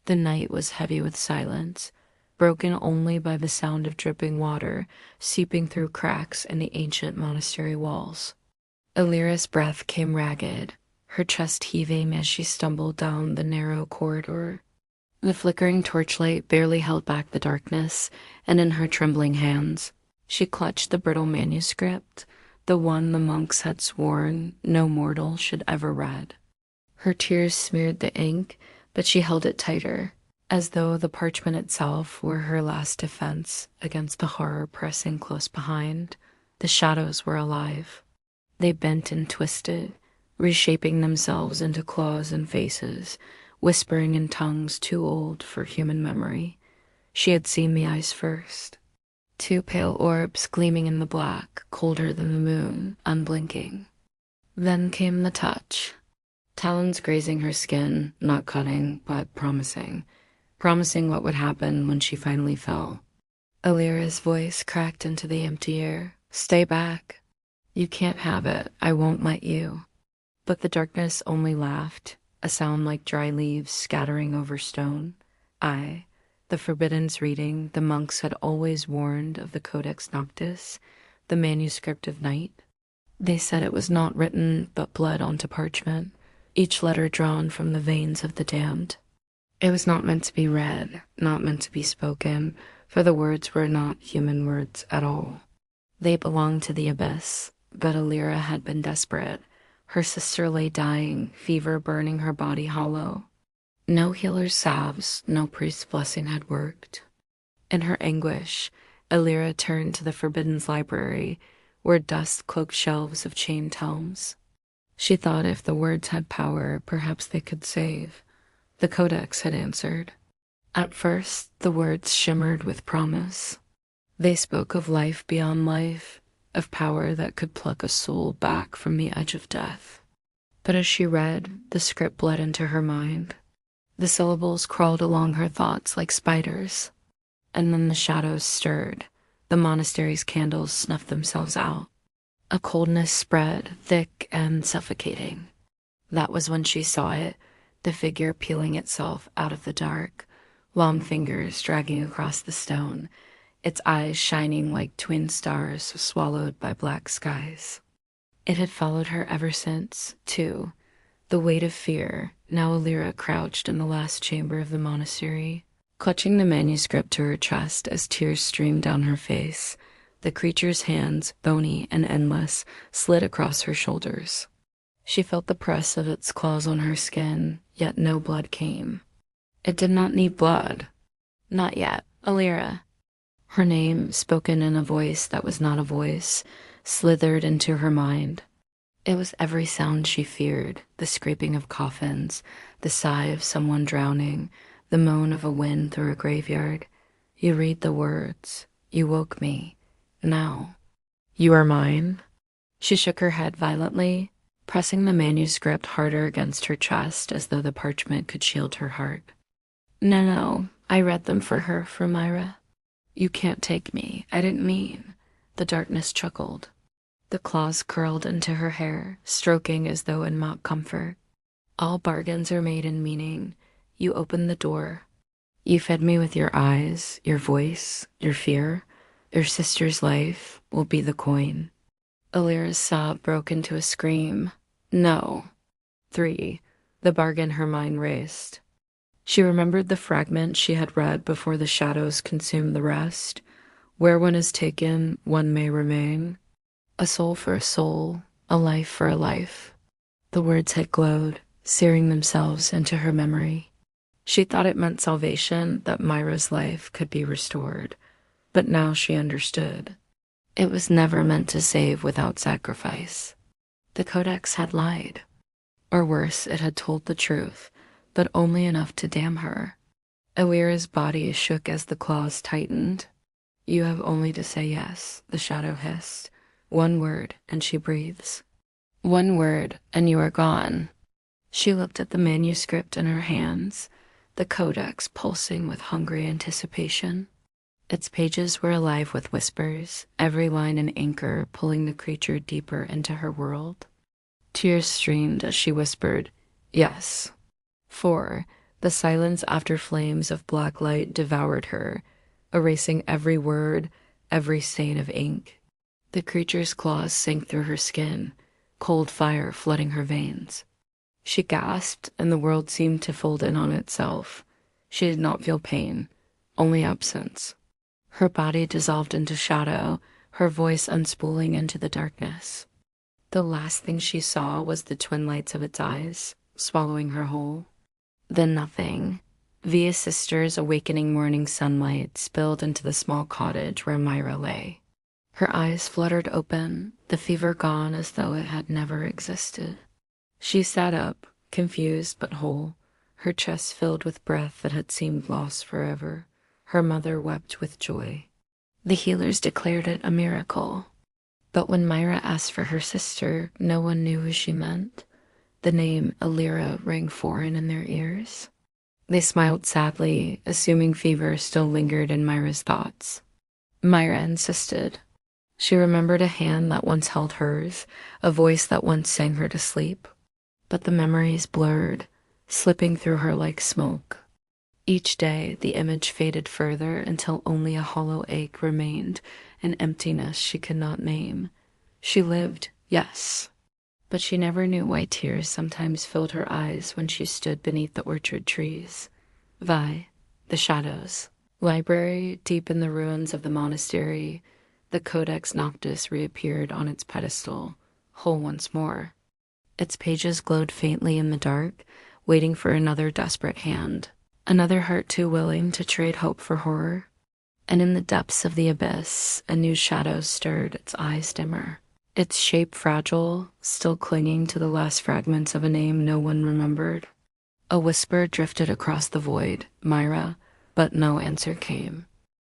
The night was heavy with silence, broken only by the sound of dripping water seeping through cracks in the ancient monastery walls. Illyra's breath came ragged, her chest heaving as she stumbled down the narrow corridor. The flickering torchlight barely held back the darkness, and in her trembling hands, she clutched the brittle manuscript, the one the monks had sworn no mortal should ever read. Her tears smeared the ink, but she held it tighter, as though the parchment itself were her last defense against the horror pressing close behind. The shadows were alive. They bent and twisted, reshaping themselves into claws and faces, whispering in tongues too old for human memory. She had seen the eyes first. Two pale orbs gleaming in the black, colder than the moon, unblinking. Then came the touch. Talons grazing her skin, not cutting, but promising. Promising what would happen when she finally fell. Illyra's voice cracked into the empty air. "Stay back. You can't have it. I won't let you." But the darkness only laughed, a sound like dry leaves scattering over stone. The Forbidden's reading the monks had always warned of, the Codex Noctis, the manuscript of night. They said it was not written but bled onto parchment, each letter drawn from the veins of the damned. It was not meant to be read, not meant to be spoken, for the words were not human words at all. They belonged to the abyss, but Illyra had been desperate. Her sister lay dying, fever burning her body hollow. No healer's salves, no priest's blessing had worked. In her anguish, Illyra turned to the Forbidden's library, where dust cloaked shelves of chained tomes. She thought if the words had power, perhaps they could save. The Codex had answered. At first, the words shimmered with promise. They spoke of life beyond life, of power that could pluck a soul back from the edge of death. But as she read, the script bled into her mind. The syllables crawled along her thoughts like spiders. And then the shadows stirred. The monastery's candles snuffed themselves out. A coldness spread, thick and suffocating. That was when she saw it, the figure peeling itself out of the dark, long fingers dragging across the stone, its eyes shining like twin stars swallowed by black skies. It had followed her ever since, too. The weight of fear. Now Illyra crouched in the last chamber of the monastery, clutching the manuscript to her chest as tears streamed down her face. The creature's hands, bony and endless, slid across her shoulders. She felt the press of its claws on her skin, yet no blood came. It did not need blood. Not yet. Illyra. Her name, spoken in a voice that was not a voice, slithered into her mind. It was every sound she feared, the scraping of coffins, the sigh of someone drowning, the moan of a wind through a graveyard. You read the words. You woke me. Now. You are mine? She shook her head violently, pressing the manuscript harder against her chest as though the parchment could shield her heart. No, I read them for her, for Myra. You can't take me. I didn't mean. The darkness chuckled. The claws curled into her hair, stroking as though in mock comfort. All bargains are made in meaning. You opened the door. You fed me with your eyes, your voice, your fear. Your sister's life will be the coin. Illyra's sob broke into a scream. No. 3. The bargain her mind raced. She remembered the fragment she had read before the shadows consumed the rest. Where one is taken, one may remain. A soul for a soul, a life for a life. The words had glowed, searing themselves into her memory. She thought it meant salvation, that Myra's life could be restored. But now she understood. It was never meant to save without sacrifice. The Codex had lied. Or worse, it had told the truth, but only enough to damn her. Illyra's body shook as the claws tightened. You have only to say yes, the shadow hissed. One word, and she breathes. One word, and you are gone. She looked at the manuscript in her hands, the Codex pulsing with hungry anticipation. Its pages were alive with whispers, every line an anchor pulling the creature deeper into her world. Tears streamed as she whispered, yes. 4. The silence after flames of black light devoured her, erasing every word, every stain of ink. The creature's claws sank through her skin, cold fire flooding her veins. She gasped, and the world seemed to fold in on itself. She did not feel pain, only absence. Her body dissolved into shadow, her voice unspooling into the darkness. The last thing she saw was the twin lights of its eyes, swallowing her whole. Then nothing. Via's sister's awakening morning sunlight spilled into the small cottage where Myra lay. Her eyes fluttered open, the fever gone as though it had never existed. She sat up, confused but whole, her chest filled with breath that had seemed lost forever. Her mother wept with joy. The healers declared it a miracle. But when Myra asked for her sister, no one knew who she meant. The name Elira rang foreign in their ears. They smiled sadly, assuming fever still lingered in Myra's thoughts. Myra insisted. She remembered a hand that once held hers, a voice that once sang her to sleep. But the memories blurred, slipping through her like smoke. Each day, the image faded further until only a hollow ache remained, an emptiness she could not name. She lived, yes, but she never knew why tears sometimes filled her eyes when she stood beneath the orchard trees. The shadows. Library, deep in the ruins of the monastery, the Codex Noctis reappeared on its pedestal, whole once more. Its pages glowed faintly in the dark, waiting for another desperate hand. Another heart too willing to trade hope for horror. And in the depths of the abyss, a new shadow stirred its eyes dimmer. Its shape fragile, still clinging to the last fragments of a name no one remembered. A whisper drifted across the void, Myra, but no answer came.